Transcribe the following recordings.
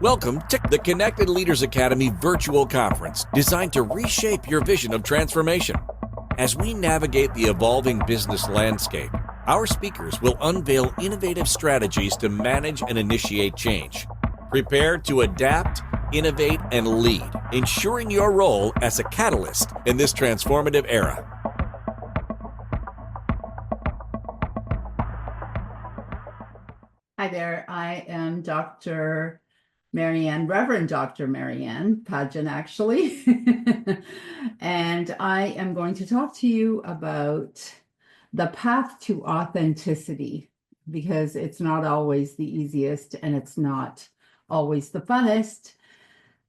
Welcome to the Connected Leaders Academy virtual conference designed to reshape your vision of transformation. As we navigate the evolving business landscape, our speakers will unveil innovative strategies to manage and initiate change. Prepare to adapt, innovate, and lead, ensuring your role as a catalyst in this transformative era. Hi there, I am Dr. Marianne, Reverend Dr. Marianne Padjan, actually. And I am going to talk to you about the path to authenticity, because it's not always the easiest and it's not always the funnest.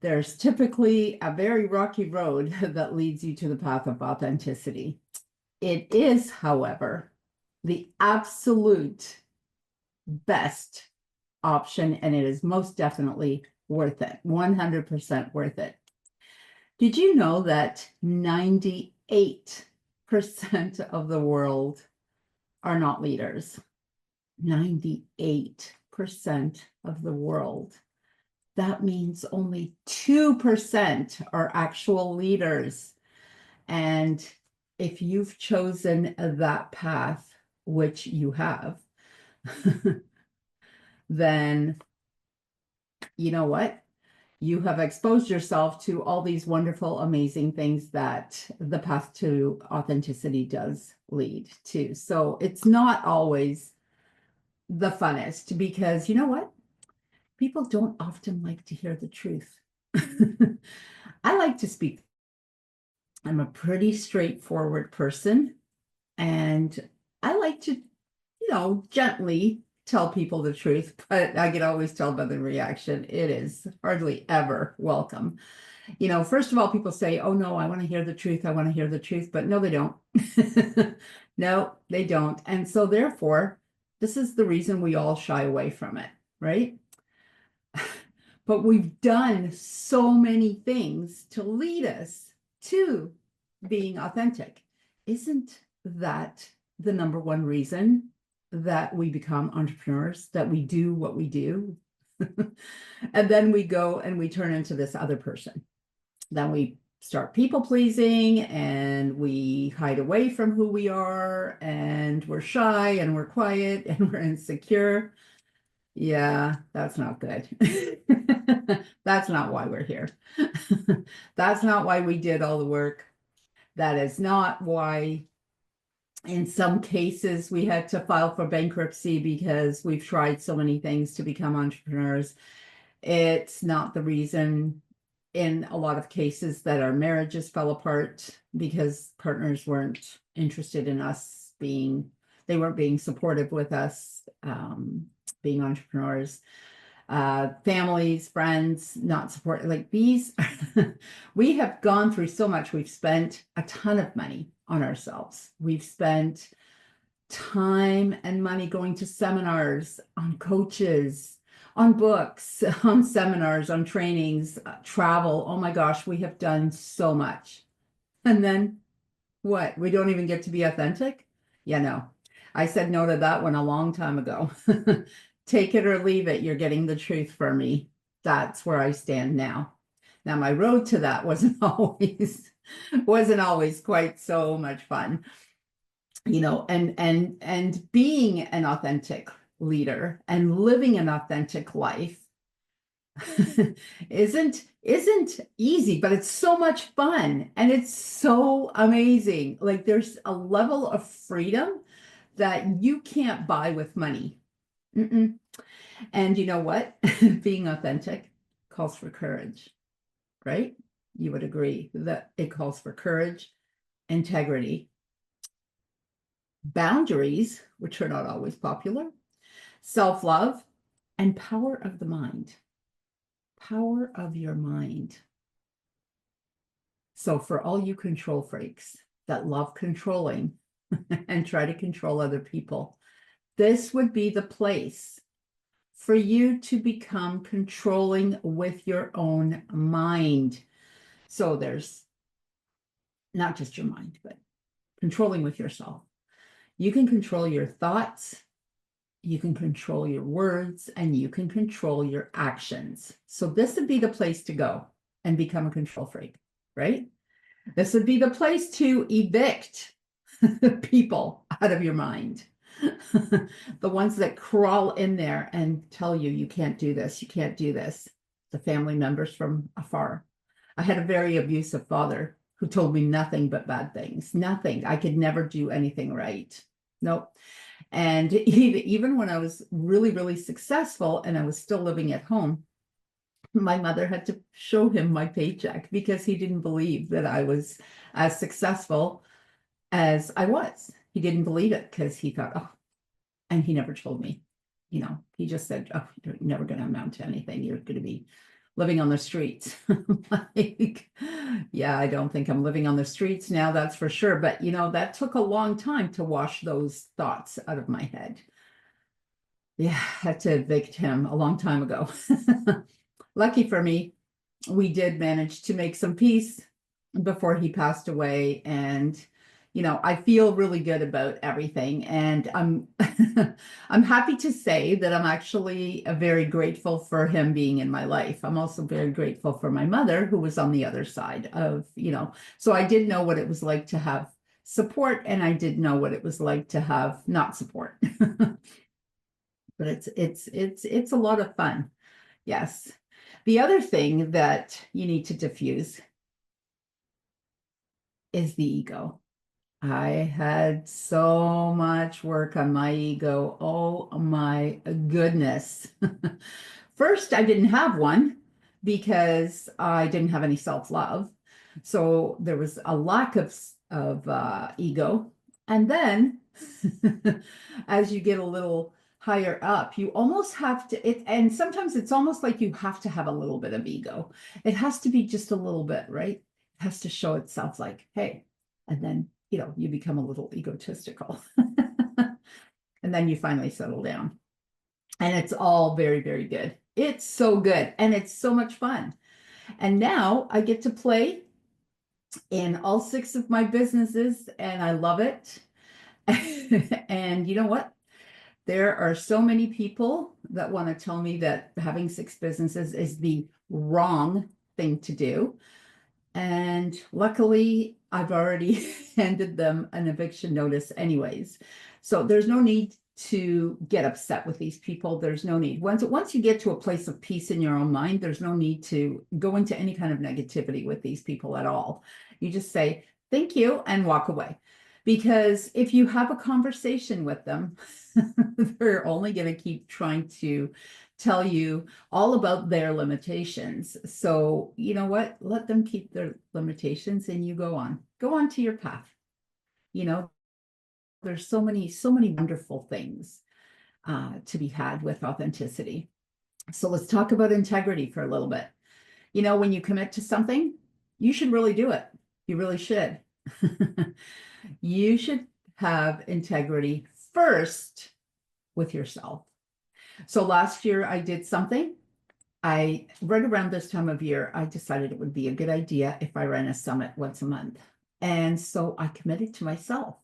There's typically a very rocky road that leads you to the path of authenticity. It is, however, the absolute best option, and it is most definitely worth it, 100% worth it. Did you know that 98% of the world are not leaders? 98% of the world. That means only 2% are actual leaders. And if you've chosen that path, which you have, then you know what? You have exposed yourself to all these wonderful, amazing things that the path to authenticity does lead to. So it's not always the funnest, because you know what? People don't often like to hear the truth. I like to speak. I'm a pretty straightforward person, and I like to, gently tell people the truth, but I can always tell by the reaction. It is hardly ever welcome. First of all, people say, oh no, I want to hear the truth. I want to hear the truth, but no, they don't. No, they don't. And so therefore, this is the reason we all shy away from it, right? But we've done so many things to lead us to being authentic. Isn't that the number one reason that we become entrepreneurs, that we do what we do? And then we go and we turn into this other person. Then we start people pleasing, and we hide away from who we are, and we're shy and we're quiet and we're insecure. Yeah, that's not good. That's not why we're here. That's not why we did all the work. That is not why, in some cases, we had to file for bankruptcy because we've tried so many things to become entrepreneurs. It's not the reason, in a lot of cases, that our marriages fell apart because partners weren't interested in us they weren't being supportive with us, being entrepreneurs. Families, friends, not support, like these. We have gone through so much. We've spent a ton of money on ourselves. We've spent time and money going to seminars, on coaches, on books, on seminars, on trainings, travel. Oh my gosh, we have done so much. And then what? We don't even get to be authentic? Yeah, no. I said no to that one a long time ago. Take it or leave it. You're getting the truth from me. That's where I stand now. Now, my road to that wasn't always quite so much fun, and being an authentic leader and living an authentic life isn't easy, but it's so much fun and it's so amazing. Like, there's a level of freedom that you can't buy with money. Mm-mm. And you know what? Being authentic calls for courage, right? You would agree that it calls for courage, integrity, boundaries, which are not always popular, self-love, and power of the mind. Power of your mind. So for all you control freaks that love controlling and try to control other people, this would be the place for you to become controlling with your own mind. So there's not just your mind, but controlling with yourself. You can control your thoughts, you can control your words, and you can control your actions. So this would be the place to go and become a control freak, right? This would be the place to evict people out of your mind. The ones that crawl in there and tell you, you can't do this, you can't do this. The family members from afar. I had a very abusive father who told me nothing but bad things. Nothing. I could never do anything right. Nope. And even when I was really, really successful and I was still living at home, my mother had to show him my paycheck because he didn't believe that I was as successful as I was. He didn't believe it because he thought, oh, and he never told me, he just said, oh, you're never going to amount to anything. You're going to be living on the streets. Like, yeah, I don't think I'm living on the streets now, that's for sure. But, that took a long time to wash those thoughts out of my head. Yeah, I had to evict him a long time ago. Lucky for me, we did manage to make some peace before he passed away. And, I feel really good about everything. And I'm I'm happy to say that I'm actually very grateful for him being in my life. I'm also very grateful for my mother, who was on the other side of, so I did know what it was like to have support, and I did know what it was like to have not support. But it's a lot of fun. Yes. The other thing that you need to diffuse is the ego. I had so much work on my ego. Oh my goodness. First, I didn't have one because I didn't have any self-love. So there was a lack of ego. And then as you get a little higher up, you almost have to, and sometimes it's almost like you have to have a little bit of ego. It has to be just a little bit, right? It has to show itself like, hey, and then, you become a little egotistical. And then you finally settle down. And it's all very, very good. It's so good. And it's so much fun. And now I get to play in all 6 of my businesses, and I love it. And you know what? There are so many people that want to tell me that having 6 businesses is the wrong thing to do. And luckily, I've already handed them an eviction notice anyways. So there's no need to get upset with these people. There's no need. Once you get to a place of peace in your own mind, there's no need to go into any kind of negativity with these people at all. You just say, thank you, and walk away. Because if you have a conversation with them, they're only going to keep trying to tell you all about their limitations. So you know what? Let them keep their limitations, and you go on to your path. There's so many wonderful things to be had with authenticity. So let's talk about integrity for a little bit. When you commit to something, you should really do it. You really should. You should have integrity first with yourself. So last year I did something. Right around this time of year, I decided it would be a good idea if I ran a summit once a month. And so I committed to myself.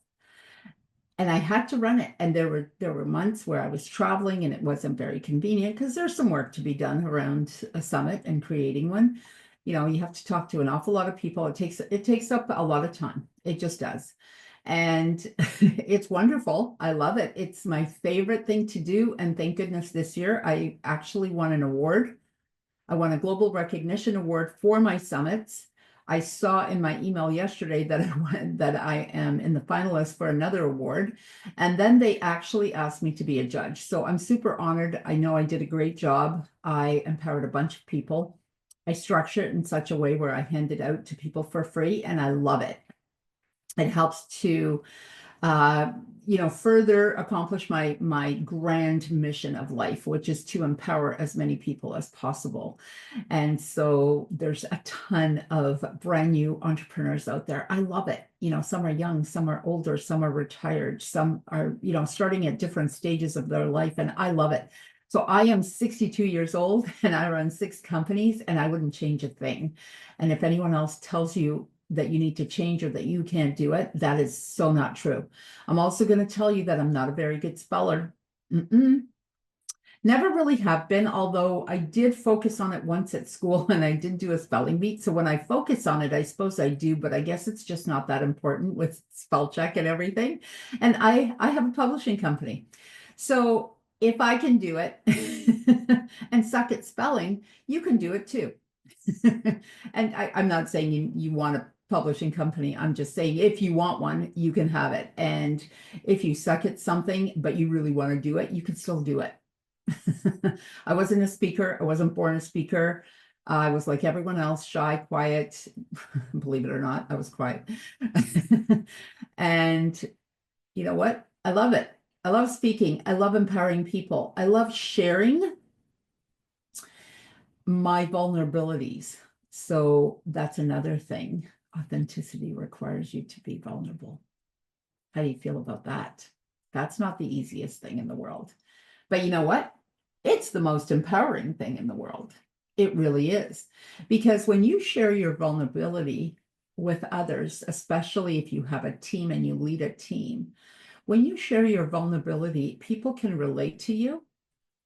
And I had to run it. And there were months where I was traveling and it wasn't very convenient because there's some work to be done around a summit and creating one. You have to talk to an awful lot of people. It takes up a lot of time. It just does. And it's wonderful. I love it. It's my favorite thing to do. And thank goodness this year I actually won an award. I won a global recognition award for my summits. I saw in my email yesterday that I am in the finalist for another award. And then they actually asked me to be a judge. So I'm super honored. I know I did a great job. I empowered a bunch of people. I structure it in such a way where I hand it out to people for free, and I love it. It helps to further accomplish my grand mission of life, which is to empower as many people as possible. And so there's a ton of brand new entrepreneurs out there. I love it. Some are young, some are older, some are retired, some are, starting at different stages of their life. And I love it. So I am 62 years old and I run 6 companies, and I wouldn't change a thing. And if anyone else tells you that you need to change or that you can't do it, that is so not true. I'm also going to tell you that I'm not a very good speller. Mm-mm. Never really have been, although I did focus on it once at school and I did do a spelling bee. So when I focus on it, I suppose I do, but I guess it's just not that important with spell check and everything. And I have a publishing company. So if I can do it and suck at spelling, you can do it too. And I'm not saying you want a publishing company. I'm just saying if you want one, you can have it. And if you suck at something, but you really want to do it, you can still do it. I wasn't a speaker. I wasn't born a speaker. I was like everyone else, shy, quiet. Believe it or not, I was quiet. And you know what? I love it. I love speaking. I love empowering people. I love sharing my vulnerabilities. So that's another thing. Authenticity requires you to be vulnerable. How do you feel about that? That's not the easiest thing in the world. But you know what? It's the most empowering thing in the world. It really is. Because when you share your vulnerability with others, especially if you have a team and you lead a team, when you share your vulnerability, people can relate to you.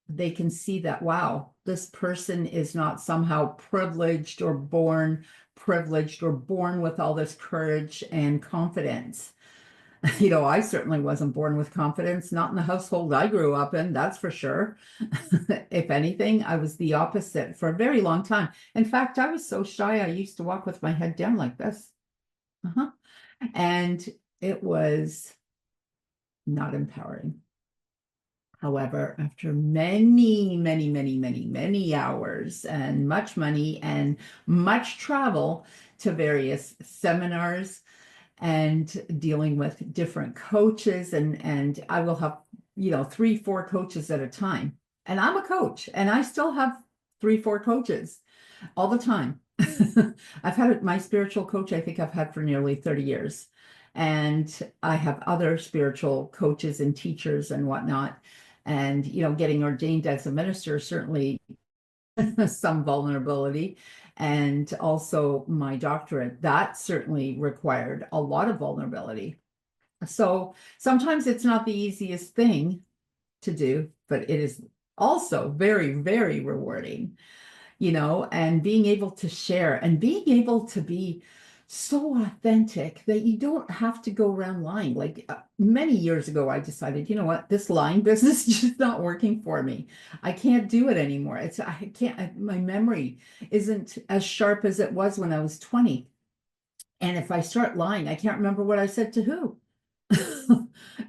They can see that, wow, this person is not somehow privileged or born with all this courage and confidence. I certainly wasn't born with confidence, not in the household I grew up in, that's for sure. If anything, I was the opposite for a very long time. In fact, I was so shy, I used to walk with my head down like this. Uh-huh. And it was not empowering. However, after many, many, many, many, many hours and much money and much travel to various seminars and dealing with different coaches, and I will have, 3, 4 coaches at a time. And I'm a coach and I still have 3, 4 coaches all the time. I've had my spiritual coach, I think I've had for nearly 30 years. And I have other spiritual coaches and teachers and whatnot. And, getting ordained as a minister, certainly some vulnerability. And also my doctorate, that certainly required a lot of vulnerability. So sometimes it's not the easiest thing to do, but it is also very, very rewarding, and being able to share and being able to be so authentic that you don't have to go around lying. Like many years ago, I decided, you know what, this lying business is just not working for me. I can't do it anymore. I can't, my memory isn't as sharp as it was when I was 20. And if I start lying, I can't remember what I said to who.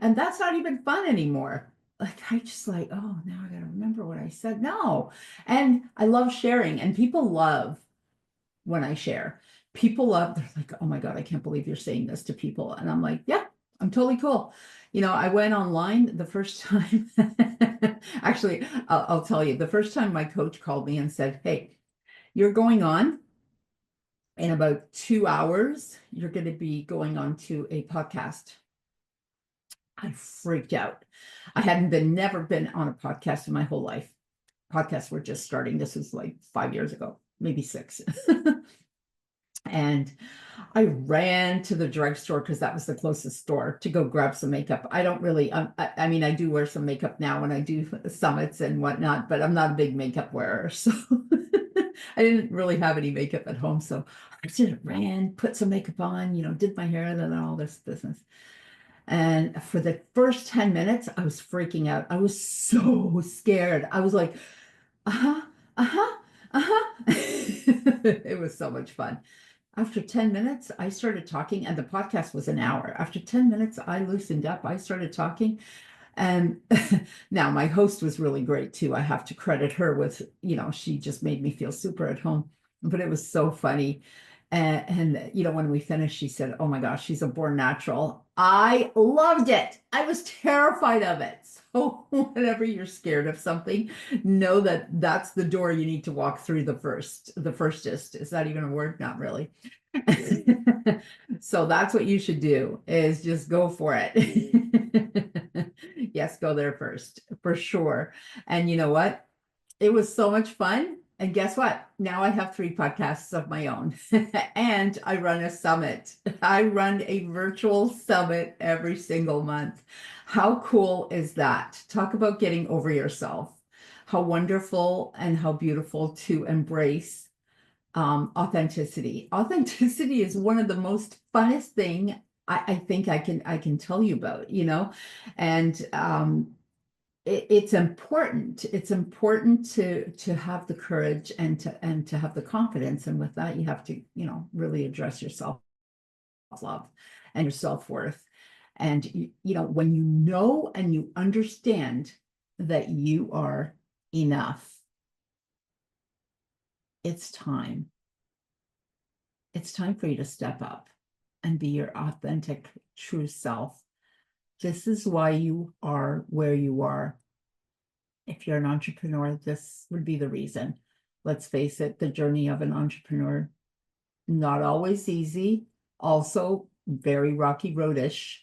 And that's not even fun anymore. Like I just like, oh, now I gotta remember what I said. No. And I love sharing, and people love when I share. People love, they're like, oh my God, I can't believe you're saying this to people. And I'm like, yeah, I'm totally cool. I went online the first time. Actually, I'll tell you, the first time my coach called me and said, hey, you're going on in about 2 hours, you're going to be going on to a podcast. I freaked out. I hadn't never been on a podcast in my whole life. Podcasts were just starting. This was like 5 years ago, maybe 6. And I ran to the drugstore because that was the closest store to go grab some makeup. I don't really, I mean, I do wear some makeup now when I do summits and whatnot, but I'm not a big makeup wearer. So I didn't really have any makeup at home. So I just ran, put some makeup on, did my hair and then all this business. And for the first 10 minutes, I was freaking out. I was so scared. I was like, uh-huh, uh-huh, uh-huh. It was so much fun. After 10 minutes, I started talking, and the podcast was an hour. After 10 minutes, I loosened up. I started talking. And now my host was really great too. I have to credit her with, she just made me feel super at home. But it was so funny. And when we finished, she said, oh my gosh, she's a born natural. I loved it. I was terrified of it. So whenever you're scared of something, know that that's the door you need to walk through the firstest. Is that even a word? Not really. So that's what you should do, is just go for it. Yes, go there first, for sure. And you know what? It was so much fun. And guess what? Now I have 3 podcasts of my own. And I run a summit. I run a virtual summit every single month. How cool is that? Talk about getting over yourself. How wonderful and how beautiful to embrace authenticity. Authenticity is one of the most funnest thing I think I can tell you about, and it's important. It's important to have the courage and to have the confidence. And with that, you have to, really address your self-love and your self-worth. And when you know and you understand that you are enough, it's time. It's time for you to step up and be your authentic, true self. This is why you are where you are. If you're an entrepreneur, this would be the reason. Let's face it, the journey of an entrepreneur, not always easy, also very rocky roadish,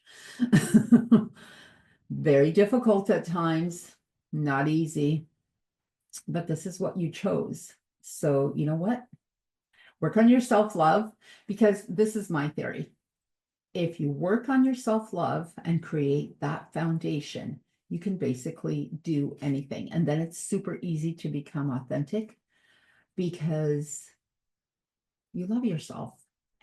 very difficult at times, not easy, but this is what you chose. So you know what? Work on your self-love, because this is my theory. If you work on your self-love and create that foundation, you can basically do anything. And then it's super easy to become authentic because you love yourself.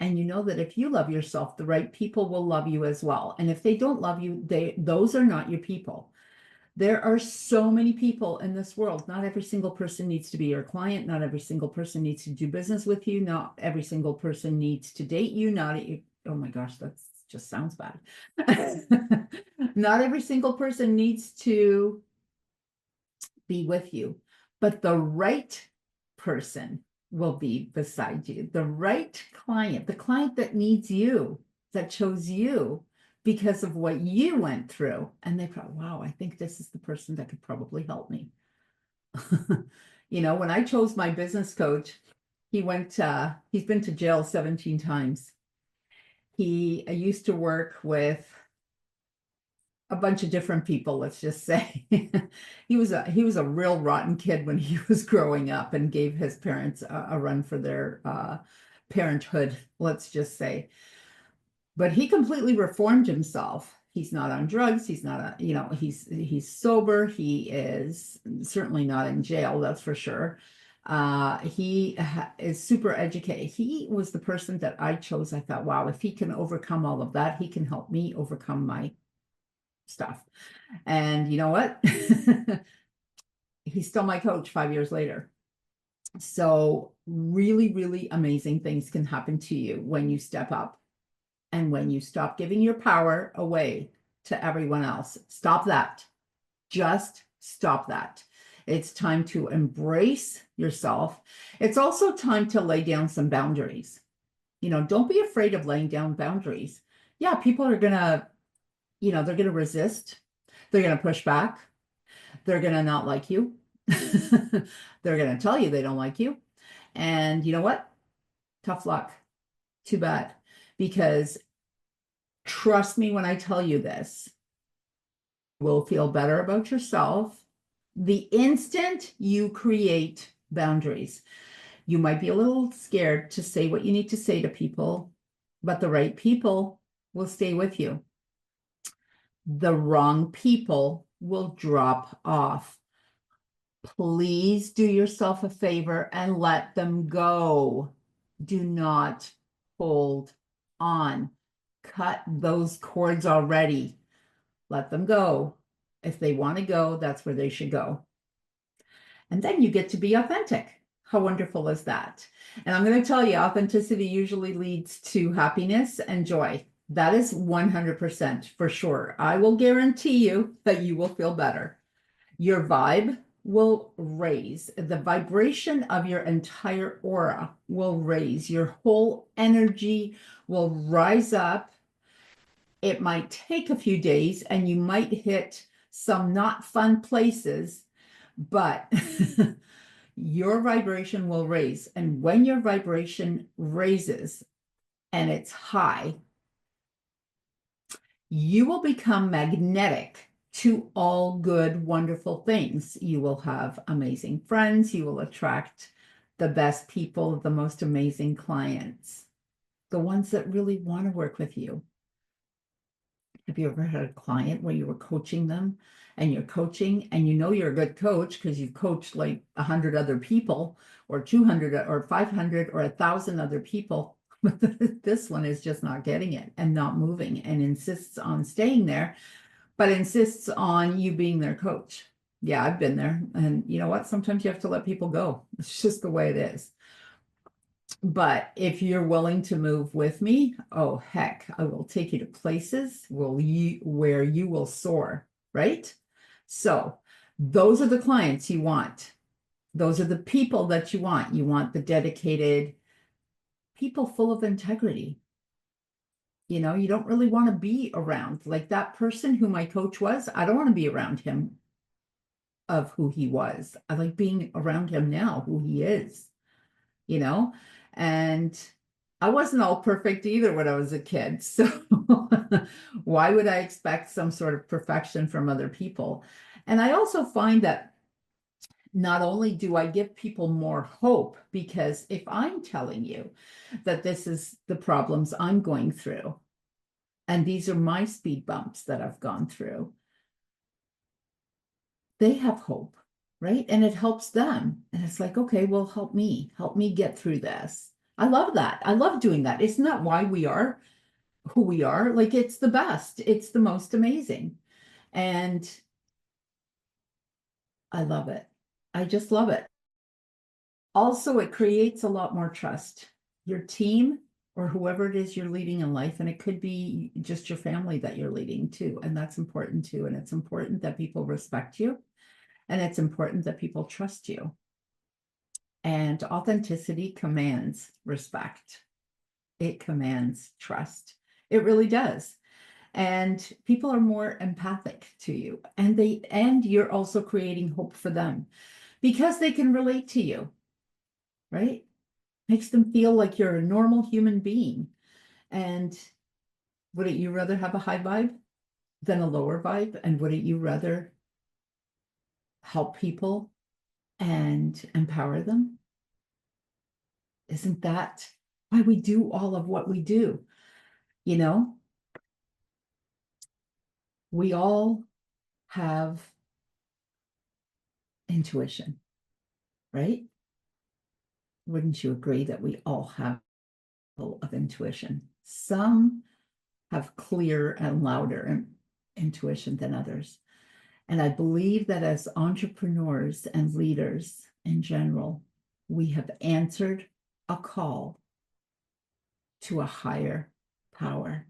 And you know that if you love yourself, the right people will love you as well. And if they don't love you, those are not your people. There are so many people in this world. Not every single person needs to be your client. Not every single person needs to do business with you. Not every single person needs to date you. Oh my gosh, that just sounds bad. Not every single person needs to be with you, but the right person will be beside you. The right client, the client that needs you, that chose you because of what you went through. And they thought, wow, I think this is the person that could probably help me. When I chose my business coach, he's been to jail 17 times. He used to work with a bunch of different people, let's just say. He was a real rotten kid when he was growing up and gave his parents a run for their parenthood, let's just say. But he completely reformed himself. He's not on drugs. He's not he's sober. He is certainly not in jail, that's for sure. He is super educated. He was the person that I chose. I thought, wow, if he can overcome all of that, he can help me overcome my stuff. And you know what? He's still my coach 5 years later. So really, really amazing things can happen to you when you step up and when you stop giving your power away to everyone else. Stop that. Just stop that. It's time to embrace yourself. It's also time to lay down some boundaries. Don't be afraid of laying down boundaries. Yeah, people are going to, they're going to resist. They're going to push back. They're going to not like you. They're going to tell you they don't like you. And you know what? Tough luck. Too bad. Because trust me when I tell you this, you will feel better about yourself the instant you create boundaries. You might be a little scared to say what you need to say to people, but the right people will stay with you. The wrong people will drop off. Please do yourself a favor and let them go. Do not hold on. Cut those cords already. Let them go. If they want to go, that's where they should go. And then you get to be authentic. How wonderful is that? And I'm going to tell you, authenticity usually leads to happiness and joy. That is 100% for sure. I will guarantee you that you will feel better. Your vibe will raise. The vibration of your entire aura will raise. Your whole energy will rise up. It might take a few days and you might hit some not fun places, but your vibration will raise. And when your vibration raises and it's high, you will become magnetic to all good, wonderful things. You will have amazing friends. You will attract the best people, the most amazing clients, the ones that really want to work with you. Have you ever had a client where you were coaching them and you're coaching and you know you're a good coach because you've coached like 100 other people or 200 or 500 or 1,000 other people, but this one is just not getting it and not moving and insists on staying there, but insists on you being their coach. Yeah, I've been there. And you know what? Sometimes you have to let people go. It's just the way it is. But if you're willing to move with me, oh heck, I will take you to places where you will soar, right? So those are the clients you want. Those are the people that you want. You want the dedicated people full of integrity. You know, you don't really want to be around like that person who my coach was. I don't want to be around him of who he was. I like being around him now, who he is, you know? And I wasn't all perfect either when I was a kid. So why would I expect some sort of perfection from other people? And I also find that not only do I give people more hope, because if I'm telling you that this is the problems I'm going through, and these are my speed bumps that I've gone through, they have hope, right? And it helps them. And it's like, okay, well, help me get through this. I love that. I love doing that. It's not why we are who we are. Like, it's the best. It's the most amazing. And I love it. I just love it. Also, it creates a lot more trust. Your team or whoever it is you're leading in life, and it could be just your family that you're leading too. And that's important too. And it's important that people respect you. And it's important that people trust you. And authenticity commands respect. It commands trust. It really does. And people are more empathic to you. And you're also creating hope for them because they can relate to you, right? Makes them feel like you're a normal human being. And wouldn't you rather have a high vibe than a lower vibe? And wouldn't you rather help people and empower them? Isn't that why we do all of what we do? You know, we all have intuition, right? Wouldn't you agree that we all have a level of intuition? Some have clearer and louder intuition than others. And I believe that as entrepreneurs and leaders in general, we have answered a call to a higher power.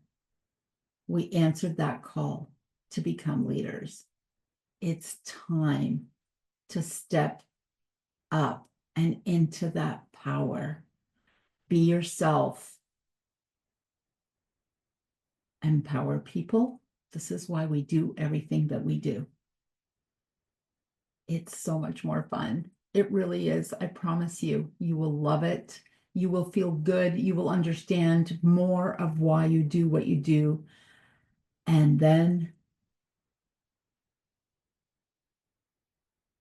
We answered that call to become leaders. It's time to step up and into that power. Be yourself. Empower people. This is why we do everything that we do. It's so much more fun. It really is. I promise you, you will love it. You will feel good. You will understand more of why you do what you do. And then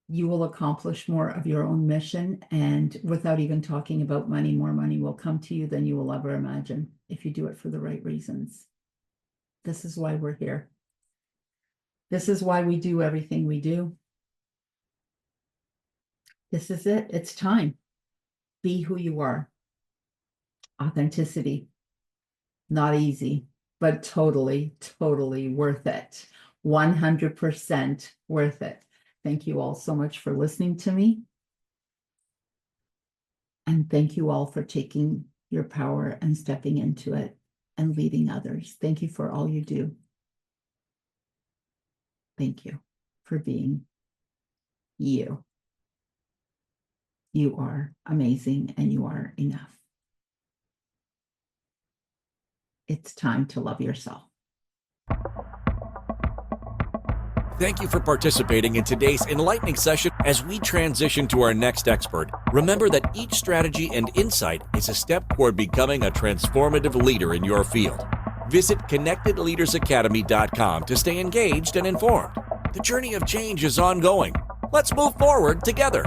you will accomplish more of your own mission. And without even talking about money, more money will come to you than you will ever imagine if you do it for the right reasons. This is why we're here. This is why we do everything we do. This is it. It's time. Be who you are. Authenticity. Not easy, but totally, totally worth it. 100% worth it. Thank you all so much for listening to me. And thank you all for taking your power and stepping into it and leading others. Thank you for all you do. Thank you for being you. You are amazing and you are enough. It's time to love yourself. Thank you for participating in today's enlightening session. As we transition to our next expert, remember that each strategy and insight is a step toward becoming a transformative leader in your field. Visit connectedleadersacademy.com to stay engaged and informed. The journey of change is ongoing. Let's move forward together.